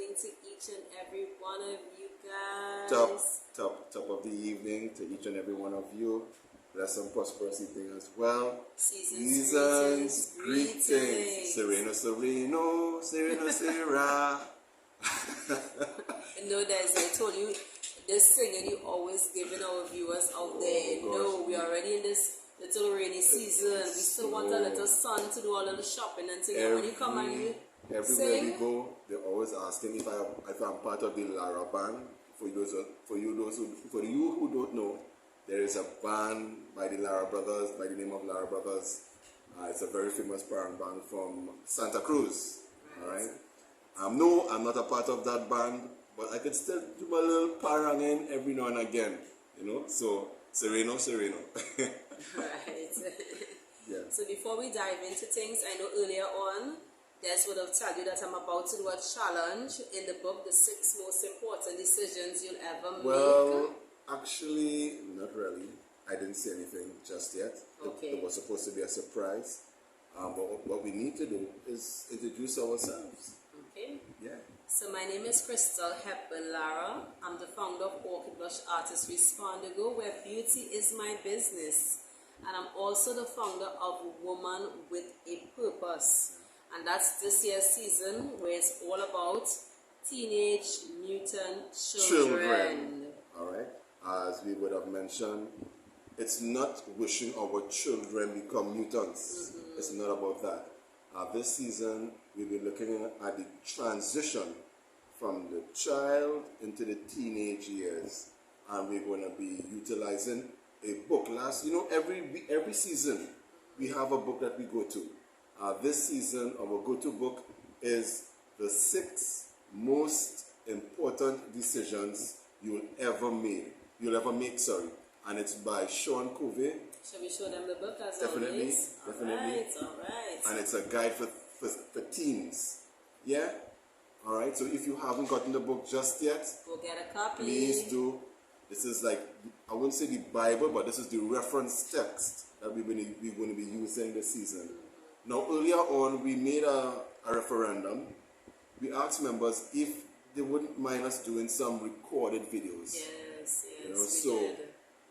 evening to each and every one of you guys. Top of the evening to each and every one of you. Bless and prosperous evening as well. Seasons greetings. Sereno, Sera. You know, Dezi, I told you, this singing you always giving our viewers out there. No, we are already in this little rainy season. We still want a little sun to do all of the shopping and things. When you come and you everywhere we go, they're always asking if I'm part of the Lara band. For you who don't know, there is a band by the Lara brothers, by the name of Lara Brothers. It's a very famous band from Santa Cruz. All right. No, I'm not a part of that band, but I could still do my little paranging every now and again. You know, so Sereno. Right. Yeah. So before we dive into things, I know earlier on, Des would have told you that I'm about to do a challenge in the book, The 6 Most Important Decisions You'll Ever Make. Well, actually, not really. I didn't see anything just yet. Okay. It was supposed to be a surprise. But what we need to do is introduce ourselves. Okay. Yeah. So my name is Crystal Hepburn Lara. I'm the founder of Orchid Blush Artistry Spondigo, where beauty is my business. And I'm also the founder of Woman with a Purpose. And that's this year's season where it's all about teenage mutant children. All right. As we would have mentioned, it's not wishing our children become mutants. Mm-hmm. It's not about that. This season, we'll be looking at the transition from the child into the teenage years. And we're going to be utilizing a book. Every season, we have a book that we go to. This season, our go-to book is The 6 Most Important Decisions You'll Ever Make. And it's by Sean Covey. Shall we show them the book as Definitely. always? Definitely. All right. And it's a guide for teens. Yeah? All right. So if you haven't gotten the book just yet, go get a copy. Please do. This is like, I wouldn't say the Bible, but this is the reference text that we're going to be using this season. Now, earlier on, we made a referendum. We asked members if they wouldn't mind us doing some recorded videos. Yes, so did.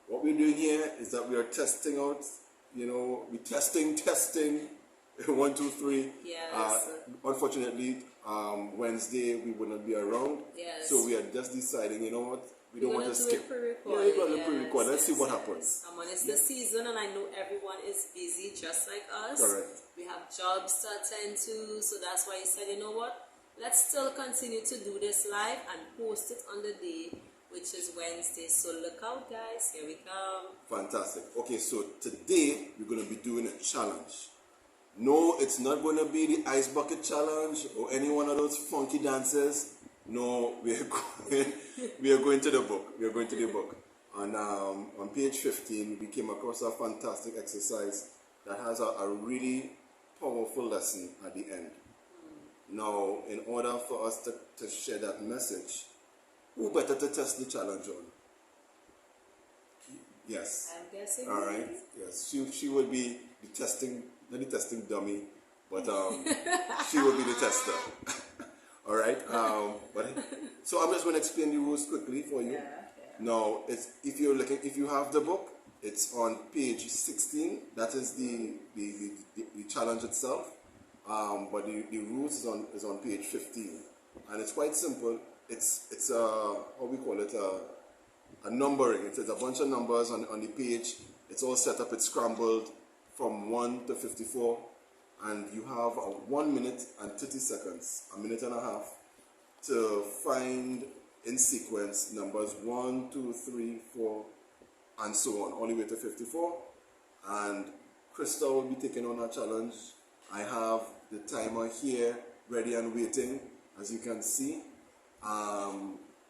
What we're doing here is that we are testing out, we're testing, 1, 2, 3. Yes. Unfortunately, Wednesday we will not be around. Yes. So we are just deciding, you know what? We don't want to skip. Pre-record. Yeah, we're going to pre-record. Let's see what happens. It's the season, and I know everyone is busy just like us. Correct. We have jobs to attend to, so that's why he said, you know what? Let's still continue to do this live and post it on the day, which is Wednesday. So look out, guys. Here we come. Fantastic. Okay, so today we're going to be doing a challenge. No, it's not going to be the ice bucket challenge or any one of those funky dances. No, we are going to the book. We are going to the book. And on page 15, we came across a fantastic exercise that has a really powerful lesson at the end. Now, in order for us to share that message, who better to test the challenge on? Yes. I'm guessing. All right. Yes. She will be the testing, not the testing dummy, but she will be the tester. All right. So I'm just going to explain the rules quickly for you. Yeah. Now, if you have the book, it's on page 16. That is the challenge itself. But the rules is on page 15, and it's quite simple. It's how we call it, a numbering. It's a bunch of numbers on the page. It's all set up. It's scrambled from 1 to 54, and you have 1 minute and 30 seconds, a minute and a half, to find in sequence numbers 1, 2, 3, 4, and so on, all the way to 54. And Krista will be taking on our challenge. I have the timer here ready and waiting, as you can see.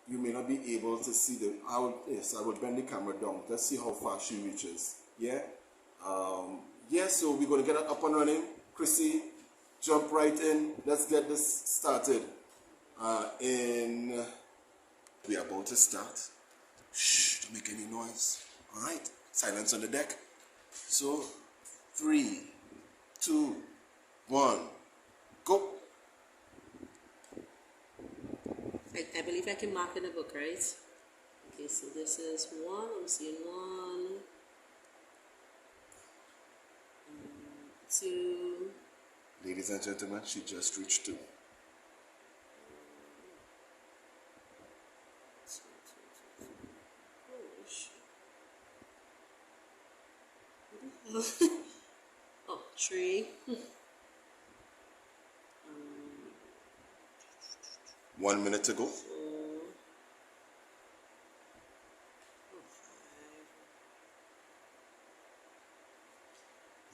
You may not be able to see I will bend the camera down. Let's see how far she reaches. Yeah? So we're going to get it up and running. Chrissy, jump right in. Let's get this started. We are about to start. Shh, don't make any noise. All right, silence on the deck. So, 3, 2, 1, go. I believe I can mark in the book, right? Okay, so this is 1. I'm seeing 1, 2. Ladies and gentlemen, she just reached 2. Oh, shit. Oh, 3. 1 minute to go. 4.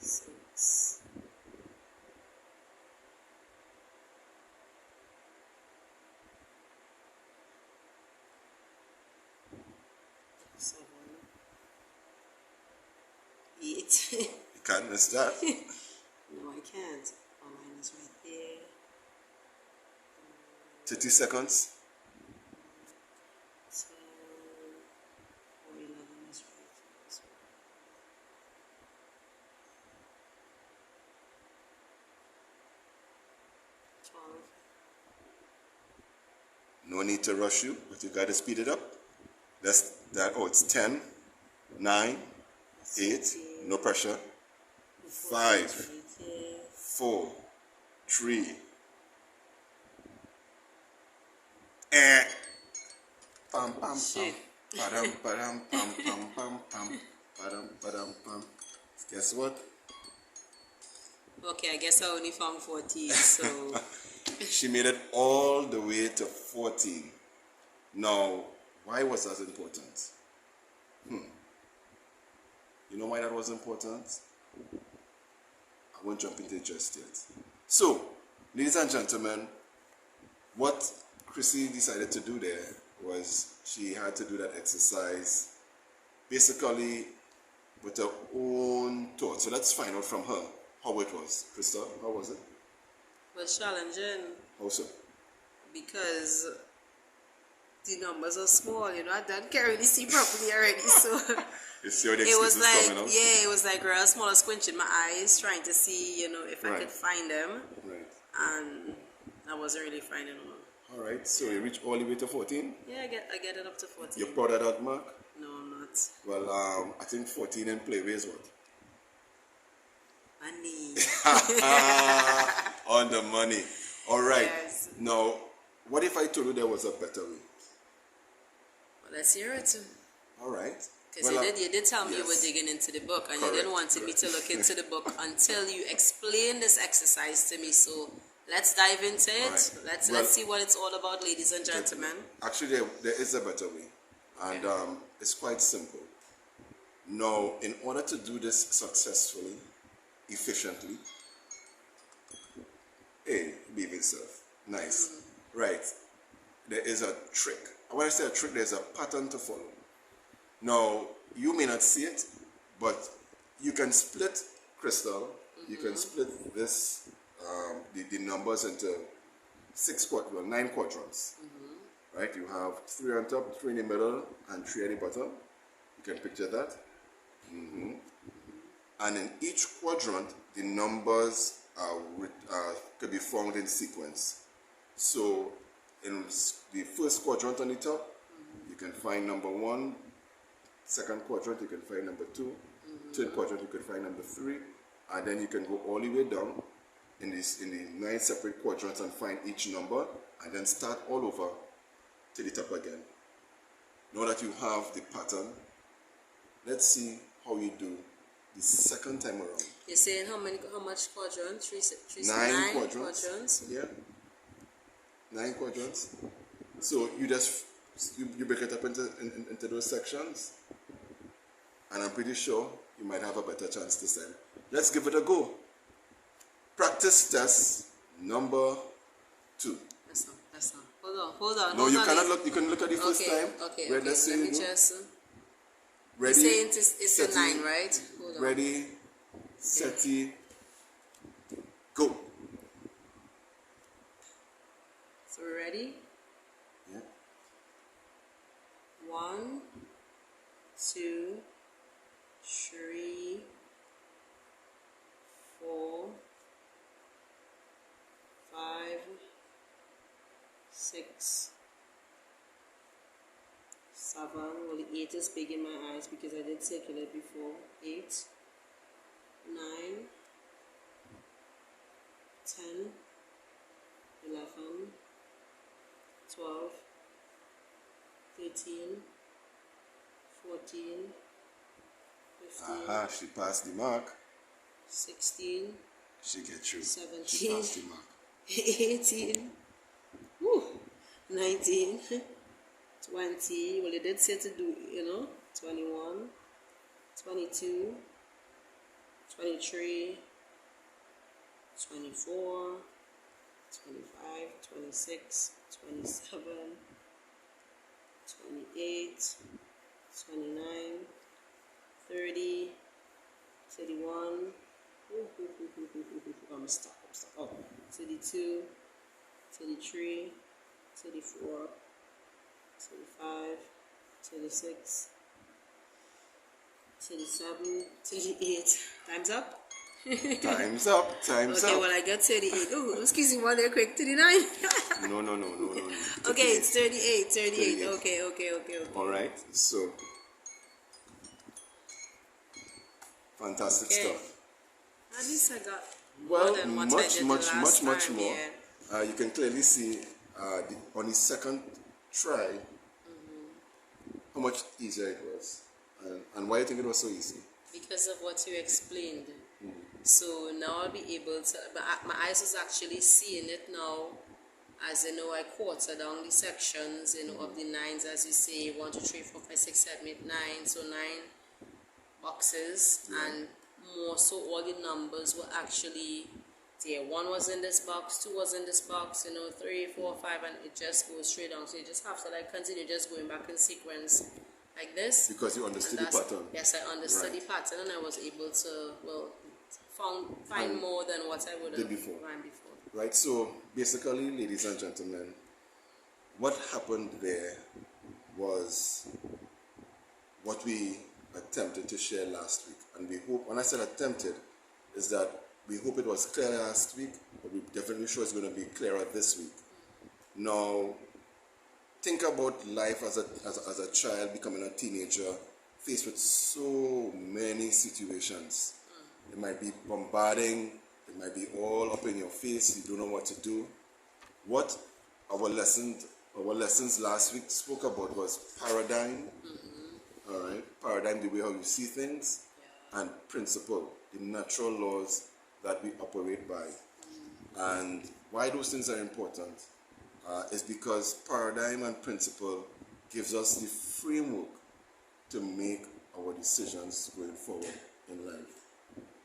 5. 6. 7. 8. You can't miss that. No, I can't. Oh, mine is right there. 30 seconds. 10. 11 is right there as well. 12. No need to rush you, but you gotta speed it up. That's that. Oh, it's 10, 9, 8. No pressure. 5, 4, 3. Pam pam pam. Shit. Padam padam pam pam pam pam. Padam padam pam. Guess what? Okay, I guess I only found 14, so She made it all the way to 14. Now, why was that important? You know why that was important? I won't jump into it just yet. So, ladies and gentlemen, what Chrissy decided to do there was she had to do that exercise basically with her own thoughts. So let's find out from her how it was. Krista, how was it? it was challenging How so? because the numbers are small, you know. I can't really see properly already, so You see how the it was excuses like, coming out? yeah, it was like real small, squinching my eyes, trying to see, you know, if I Right. could find them, Right. and I wasn't really finding them. All right, so you reach all the way to 14. Yeah, I get it up to 14. You're proud of that, Mark? No, I'm not. Well, I think 14 in playway is what? Money. On the money. All right. Yes. Now, what if I told you there was a better way? Well, let's hear it. All right. Because Well, you did tell me you were yes. digging into the book, and Correct, you didn't want me to look into the book until you explain this exercise to me. So let's dive into it. Right. Let's Well- see what it's all about, ladies and gentlemen. Actually, there is a better way. And it's quite simple. Now, in order to do this successfully, efficiently, hey, behave yourself. Nice. Right. There is a trick. When I say a trick, there's a pattern to follow. Now, you may not see it, but you can split, Crystal, you can split this, the numbers into 9 quadrants. Right? You have 3 on top, 3 in the middle, and 3 at the bottom. You can picture that. And in each quadrant, the numbers could be found in sequence. So, in the first quadrant on the top, you can find number 1. Second quadrant, you can find number 2. Third quadrant, you can find number 3. And then you can go all the way down in the 9 separate quadrants and find each number, and then start all over to the top again. Now that you have the pattern, let's see how you do the second time around. You're saying how much quadrants? 9 quadrants. quadrants. Yeah. 9 quadrants. So you break it up into those sections, and I'm pretty sure you might have a better chance this time. Let's give it a go. Practice test number 2. That's not. Hold on. No, you cannot look. You can look at the first time. Okay. Right, let's see. Let me just. Ready. You're saying it's a set, 9, right? Hold on. Ready, set, go. So we're ready? Yeah. 1, 2, 3, 4, 5, 6, 7. Well, the 8 is big in my eyes because I did circle it before. 8, 9, 10, 11, 12, 13, 14, 15. Aha, she passed the mark. 16. She gets through. 17. She passed the mark. 18. Woo, 19. 20. Well, they did say to do, 21. 22. 23. 24. 25. 26. 27. 28. 29. 30. 31. I'm stuck. Oh, 32, 33, 34, 35, 36, 37, 38. Time's up? Time's up. Time's okay, up. well, I got 38. Oh, excuse me, one there quick. 39. No. Okay, it's 38. 38. Okay. All right. So, fantastic stuff. At least I got Well, more than what I did the last much time, more. yeah. You can clearly see on the second try how much easier it was, and why you think it was so easy. Because of what you explained. So now I'll be able to, my eyes is actually seeing it now, as I quarter down the sections, of the 9s, as you say, 1, 2, 3, 4, 5, 6, 7, 8, 9, so 9 boxes, and more so all the numbers were actually there. 1 was in this box, 2 was in this box, 3, 4, 5, and it just goes straight down. So you just have to continue just going back in sequence like this. Because you understood the pattern. Yes, I understood the pattern, and I was able to, find more than what I would have found before. Right, so basically, ladies and gentlemen, what happened there was what we attempted to share last week. And we hope, when I said attempted, is that we hope it was clear last week, but we definitely sure it's going to be clearer this week. Now, think about life as a child becoming a teenager, faced with so many situations. It might be bombarding, it might be all up in your face, you don't know what to do. What our lessons last week spoke about was paradigm, all right? Paradigm, the way how you see things, and principle, the natural laws that we operate by. And why those things are important is because paradigm and principle gives us the framework to make our decisions going forward in life.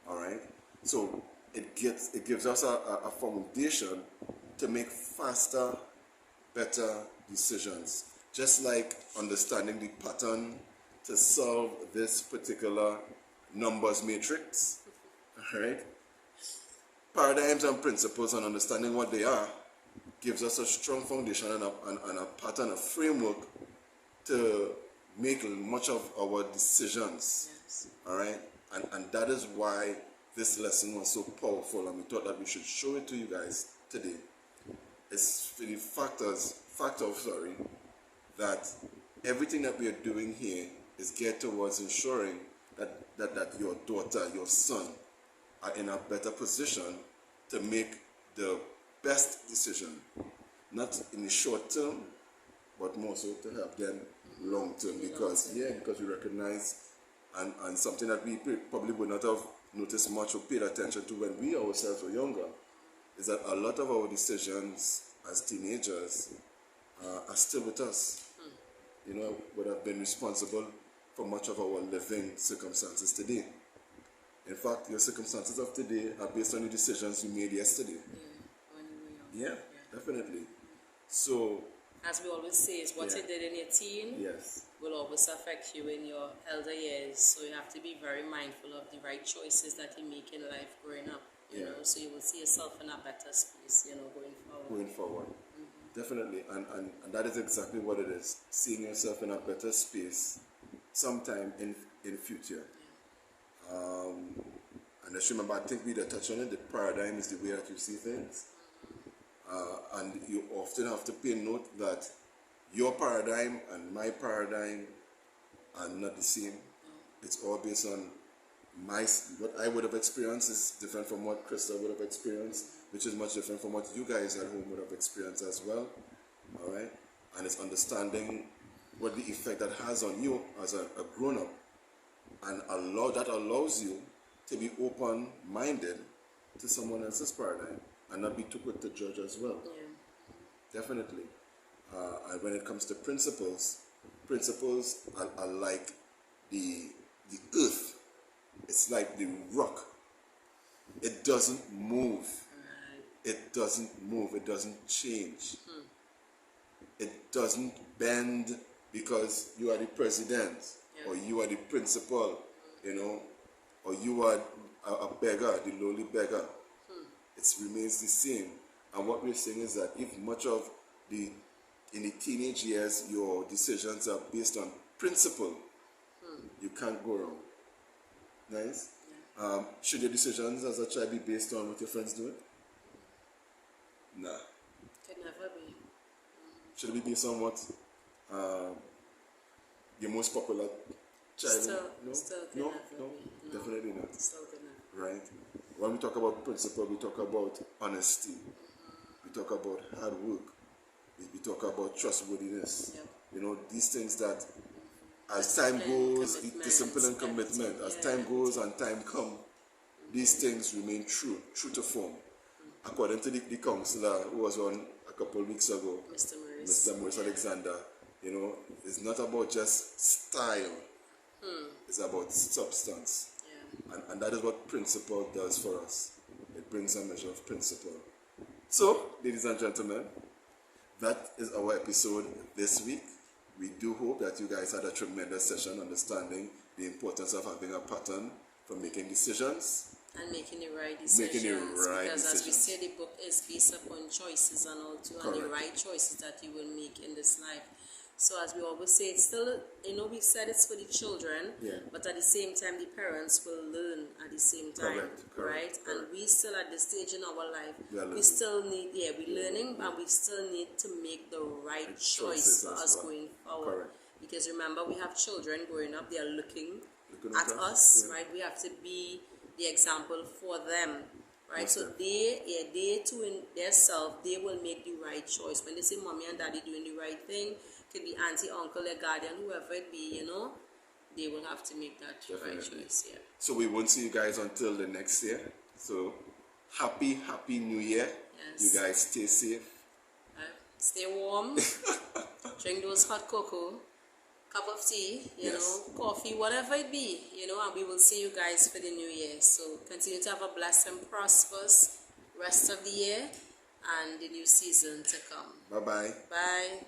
All right, so it gives us a foundation to make faster, better decisions. Just like understanding the pattern to solve this particular numbers matrix. All right, paradigms and principles and understanding what they are gives us a strong foundation and a pattern, a framework to make much of our decisions. Yes. All right. And that is why this lesson was so powerful, and we thought that we should show it to you guys today. It's for the fact of that everything that we are doing here is geared towards ensuring that your daughter, your son, are in a better position to make the best decision, not in the short term, but more so to help them long term, because we recognize and something that we probably would not have noticed much or paid attention to when we ourselves were younger, is that a lot of our decisions as teenagers are still with us. Would have been responsible for much of our living circumstances today. In fact, your circumstances of today are based on the decisions you made yesterday. Yeah, definitely. So, as we always say, is what you did in your teen will always affect you in your elder years. So you have to be very mindful of the right choices that you make in life growing up. You know, so you will see yourself in a better space, going forward. Definitely, and that is exactly what it is. Seeing yourself in a better space sometime in future. And just remember, I think we did touch on it, the paradigm is the way that you see things. And you often have to pay note that your paradigm and my paradigm are not the same. It's all based on what I would have experienced is different from what Krista would have experienced, which is much different from what you guys at home would have experienced as well. All right, and it's understanding what the effect that has on you as a grown-up, and that allows you to be open-minded to someone else's paradigm and not be too quick to judge as well. Yeah. Definitely. And when it comes to principles are like the earth. It's like the rock. It doesn't move. Right. It doesn't move. It doesn't change. It doesn't bend because you are the president, or you are the principal, you know, or you are a beggar, the lowly beggar. It remains the same. And what we're saying is that if much of in the teenage years, your decisions are based on principle, you can't go wrong. Nice? Yeah. Should your decisions as a child be based on what your friends do? Nah. Could never be. Should it be based on what your most popular child? No, definitely not. Still could never. Right? When we talk about principle, we talk about honesty. We talk about hard work. We talk about trustworthiness. Yep. You know, these things that as time goes, discipline and commitment, as time goes and time comes, these things remain true to form. According to the counselor who was on a couple of weeks ago, Mr. Maurice Alexander, you know, it's not about just style, it's about substance. Yeah. And that is what principle does for us. It brings a measure of principle. So, ladies and gentlemen, that is our episode this week. We do hope that you guys had a tremendous session understanding the importance of having a pattern for making decisions. And making the right decisions. Because as we say, the book is based upon choices and all too, and the right choices that you will make in this life. So as we always say, it's still, you know, we said it's for the children, but at the same time, the parents will learn at the same time, right? And we still at this stage in our life, we still need, we're learning, and we still need to make the right choice for us going forward. Because remember, we have children growing up, they are looking at us, right? We have to be the example for them, right? So they too in their self, they will make the right choice. When they say mommy and daddy doing the right thing, could be auntie, uncle, a guardian, whoever it be, you know, they will have to make that right choice. Yeah. So we won't see you guys until the next year. So happy New Year. Yes. You guys stay safe. Stay warm. Drink those hot cocoa. Cup of tea, you know, coffee, whatever it be, you know, and we will see you guys for the new year. So continue to have a blessed and prosperous rest of the year and the new season to come. Bye-bye. Bye.